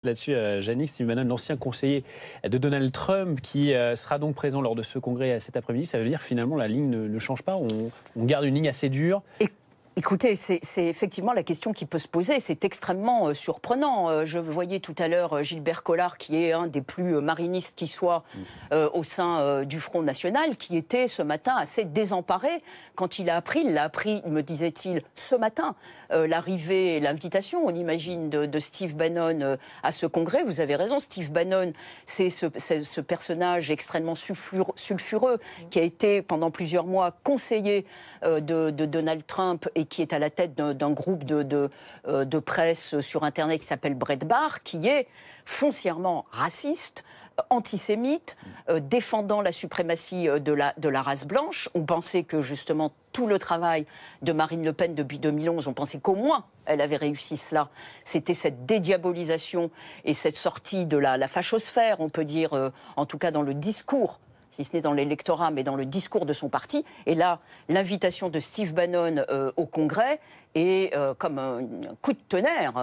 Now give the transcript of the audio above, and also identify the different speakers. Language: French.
Speaker 1: Là-dessus, Yannick, Steve Bannon, l'ancien conseiller de Donald Trump, qui sera donc présent lors de ce congrès cet après-midi. Ça veut dire finalement la ligne ne change pas, on garde une ligne assez dure.
Speaker 2: Écoutez, c'est effectivement la question qui peut se poser. C'est extrêmement surprenant. Je voyais tout à l'heure Gilbert Collard, qui est un des plus marinistes qui soit au sein du Front National, qui était ce matin assez désemparé quand il l'a appris, me disait-il, ce matin, l'arrivée et l'invitation, on imagine, de Steve Bannon à ce congrès. Vous avez raison, Steve Bannon, c'est ce personnage extrêmement sulfureux qui a été pendant plusieurs mois conseiller de Donald Trump et qui est à la tête d'un groupe de presse sur Internet qui s'appelle Breitbart, qui est foncièrement raciste, antisémite, défendant la suprématie de la race blanche. On pensait que justement tout le travail de Marine Le Pen depuis 2011, on pensait qu'au moins elle avait réussi cela. C'était cette dédiabolisation et cette sortie de la fachosphère, on peut dire, en tout cas dans le discours, si ce n'est dans l'électorat, mais dans le discours de son parti. Et là, l'invitation de Steve Bannon au Congrès est comme un coup de tonnerre.